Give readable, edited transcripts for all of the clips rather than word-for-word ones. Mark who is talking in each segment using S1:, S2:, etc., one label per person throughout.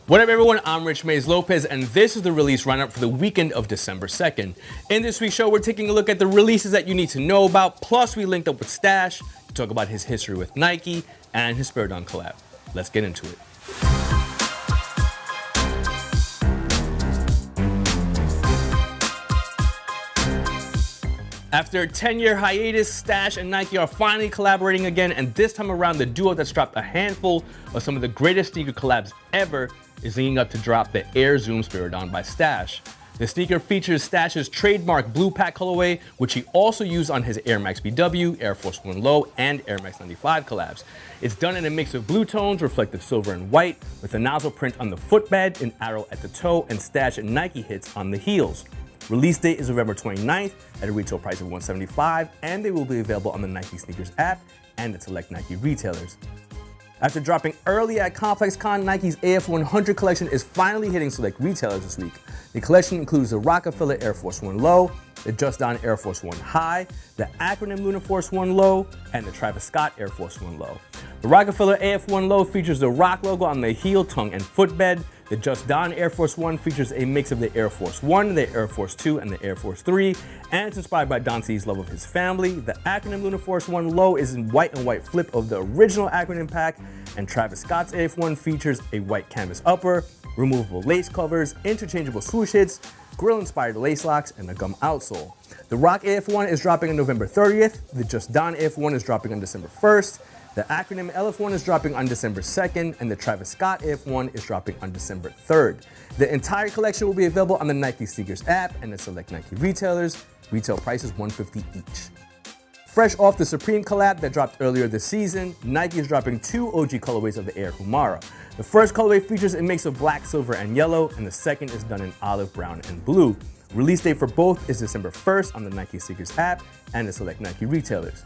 S1: What up everyone, I'm Rich MaZe Lopez and this is the release roundup for the weekend of December 2nd. In this week's show, we're taking a look at the releases that you need to know about, plus we linked up with Stash to talk about his history with Nike and his Spiridon collab. Let's get into it. After a 10-year hiatus, Stash and Nike are finally collaborating again, and this time around the duo that's dropped a handful of some of the greatest sneaker collabs ever is linking up to drop the Air Zoom Spiridon by Stash. The sneaker features Stash's trademark blue pack colorway, which he also used on his Air Max BW, Air Force 1 Low, and Air Max 95 collabs. It's done in a mix of blue tones, reflective silver and white, with a nozzle print on the footbed, an arrow at the toe, and Stash and Nike hits on the heels. Release date is November 29th at a retail price of $175, and they will be available on the Nike Sneakers app and at select Nike retailers. After dropping early at ComplexCon, Nike's AF100 collection is finally hitting select retailers this week. The collection includes the Rockefeller Air Force 1 Low, the Just Don Air Force 1 High, the acronym Lunar Force 1 Low, and the Travis Scott Air Force 1 Low. The Rockefeller AF1 Low features the Rock logo on the heel, tongue, and footbed. The Just Don Air Force 1 features a mix of the Air Force 1, the Air Force 2, and the Air Force 3, and it's inspired by Don C's love of his family. The acronym Lunar Force 1 Low is in white and white flip of the original acronym pack, and Travis Scott's AF1 features a white canvas upper, removable lace covers, interchangeable swoosh hits, grill-inspired lace locks, and a gum outsole. The Rock AF1 is dropping on November 30th, the Just Don AF1 is dropping on December 1st, the acronym LF1 is dropping on December 2nd, and the Travis Scott AF1 is dropping on December 3rd. The entire collection will be available on the Nike Sneakers app and at select Nike retailers. Retail price is $150 each. Fresh off the Supreme collab that dropped earlier this season, Nike is dropping two OG colorways of the Air Humara. The first colorway features a mix of black, silver, and yellow, and the second is done in olive, brown, and blue. Release date for both is December 1st on the Nike Sneakers app and at select Nike retailers.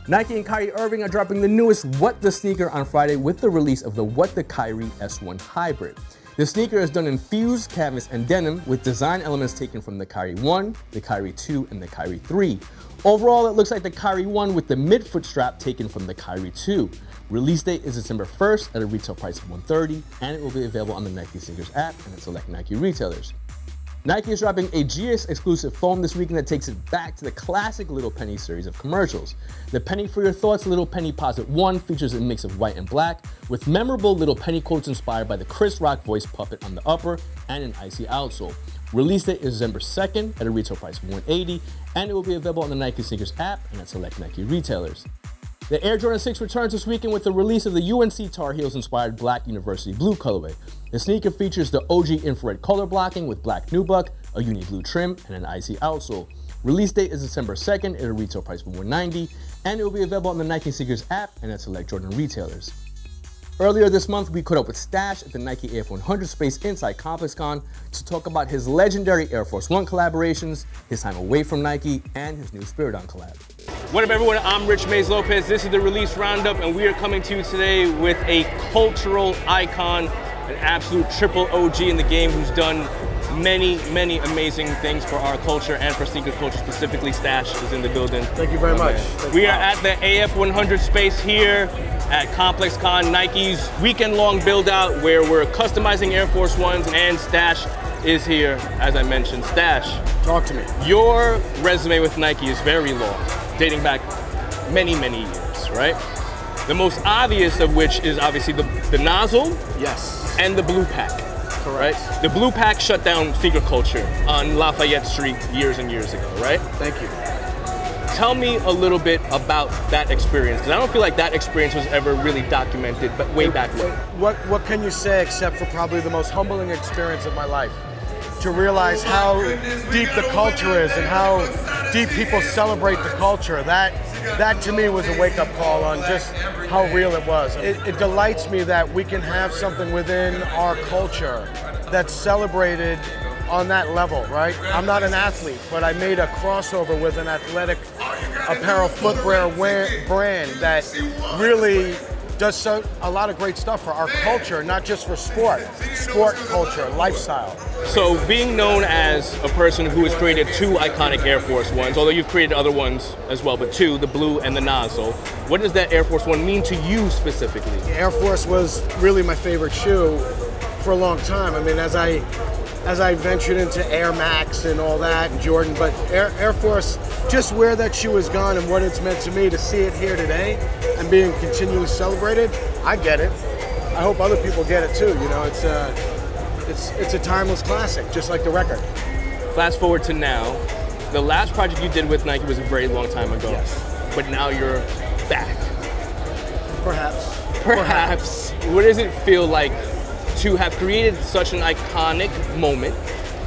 S1: Nike and Kyrie Irving are dropping the newest What The sneaker on Friday with the release of the What The Kyrie S1 Hybrid. The sneaker is done in fused canvas and denim with design elements taken from the Kyrie 1, the Kyrie 2, and the Kyrie 3. Overall, it looks like the Kyrie 1 with the mid-foot strap taken from the Kyrie 2. Release date is December 1st at a retail price of $130, and it will be available on the Nike Sneakers app and at select Nike retailers. Nike is dropping a GS exclusive foam this weekend that takes it back to the classic Lil Penny series of commercials. The Penny for Your Thoughts Lil Penny Posite 1 features a mix of white and black with memorable Lil Penny quotes inspired by the Chris Rock voice puppet on the upper and an icy outsole. Release date is December 2nd at a retail price of $180, and it will be available on the Nike Sneakers app and at select Nike retailers. The Air Jordan 6 returns this weekend with the release of the UNC Tar Heels inspired black University Blue colorway. The sneaker features the OG infrared color blocking with black nubuck, a uni blue trim, and an icy outsole. Release date is December 2nd at a retail price of $190, and it will be available on the Nike Sneakers app and at select Jordan retailers. Earlier this month, we caught up with Stash at the Nike AF100 space inside ComplexCon to talk about his legendary Air Force 1 collaborations, his time away from Nike, and his new Spiridon collab. What up everyone, I'm Rich MaZe Lopez. This is the release roundup, and we are coming to you today with a cultural icon, an absolute triple OG in the game who's done many amazing things for our culture and for sneaker culture specifically. Stash is in the building.
S2: Thank you very much.
S1: We are at the AF100 space here at ComplexCon, Nike's weekend-long build-out where we're customizing Air Force Ones, and Stash is here, as I mentioned. Stash,
S2: talk to me.
S1: Your resume with Nike is very long, dating back many years, right? The most obvious of which is obviously the nozzle,
S2: yes,
S1: and the blue pack.
S2: Correct.
S1: Right? The blue pack shut down sneaker culture on Lafayette Street years and years ago, right?
S2: Thank you.
S1: Tell me a little bit about that experience, because I don't feel like that experience was ever really documented, but way back when.
S2: What can you say except for probably the most humbling experience of my life? To realize how deep the culture is and how deep people celebrate the culture. That to me was a wake-up call on just how real it was. It delights me that we can have something within our culture that's celebrated on that level, right? I'm not an athlete, but I made a crossover with an athletic apparel footwear brand that really does a lot of great stuff for our culture, not just for sport culture, lifestyle.
S1: So being known as a person who has created two iconic Air Force Ones, although you've created other ones as well, but two, the blue and the nozzle, what does that Air Force One mean to you specifically?
S2: Air Force was really my favorite shoe for a long time. I mean, as I ventured into Air Max and all that, and Jordan, but Air Force, just where that shoe has gone and what it's meant to me, to see it here today and being continually celebrated, I get it. I hope other people get it too. You know, it's a timeless classic, just like the record.
S1: Fast forward to now. The last project you did with Nike was a very long time ago.
S2: Yes.
S1: But now you're back.
S2: Perhaps.
S1: What does it feel like to have created such an iconic moment,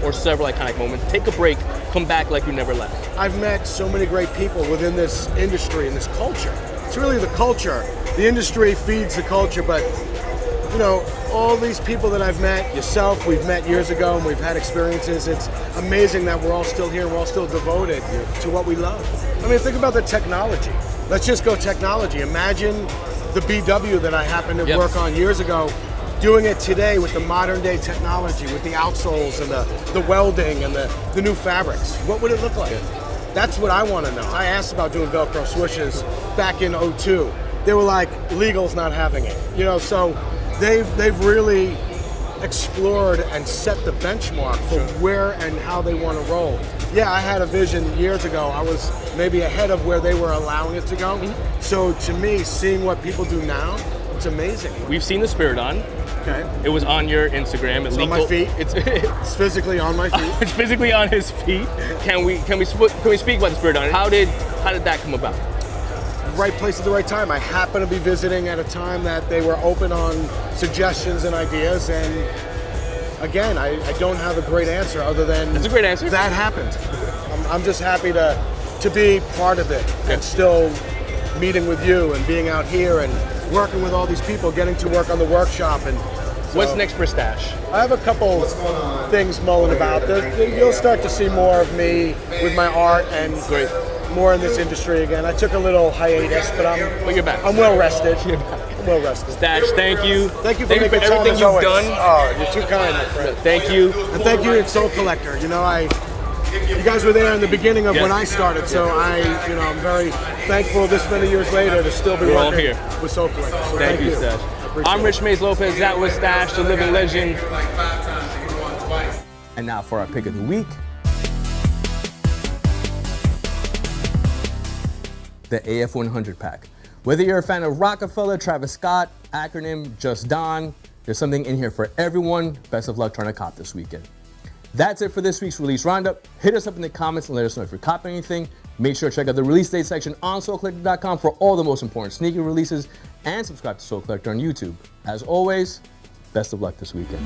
S1: or several iconic moments, take a break, come back like you never left?
S2: I've met so many great people within this industry and this culture. It's really the culture. The industry feeds the culture, but you know, all these people that I've met, yourself, we've met years ago and we've had experiences. It's amazing that we're all still here, we're all still devoted to what we love. I mean, think about the technology. Let's just go technology. Imagine the BW that I happened to work on years ago, doing it today with the modern day technology, with the outsoles and the welding and the new fabrics. What would it look like? That's what I want to know. I asked about doing Velcro swooshes back in '02. They were like, legal's not having it. You know, so they've really explored and set the benchmark for where and how they want to roll. Yeah, I had a vision years ago. I was maybe ahead of where they were allowing it to go. So to me, seeing what people do now, it's amazing.
S1: We've seen the Spiridon.
S2: Okay.
S1: It was on your Instagram.
S2: It's on my feet. It's physically on my feet.
S1: It's physically on his feet. Can we speak about the Spiridon? How did that come about?
S2: Right place at the right time. I happened to be visiting at a time that they were open on suggestions and ideas, and again, I don't have a great answer other than
S1: it's a great answer.
S2: That happened. I'm just happy to be part of it and still meeting with you and being out here and working with all these people, getting to work on the workshop. And so,
S1: what's next for Stash?
S2: I have a couple things mulling about. You'll start to see more of me with my art and more in this industry again. I took a little hiatus, but
S1: you're back.
S2: I'm well rested. I'm well rested.
S1: Stash, thank you.
S2: Thank you for
S1: everything you've done.
S2: Oh, you're too kind, my friend.
S1: Thank you.
S2: And thank you, Soul Collector. You know, you guys were there in the beginning of when I started, so I'm very thankful this many years later to still be working
S1: here
S2: with Soul Collector. So
S1: thank you, Stash. I'm Rich MaZe Lopez. That was Stash, the living legend. And now for our pick of the week. The AF100 pack. Whether you're a fan of Rockefeller, Travis Scott, acronym, Just Don, there's something in here for everyone. Best of luck trying to cop this weekend. That's it for this week's release roundup. Hit us up in the comments and let us know if you're copping anything. Make sure to check out the release date section on soulcollector.com for all the most important sneaker releases, and subscribe to Soul Collector on YouTube. As always, best of luck this weekend.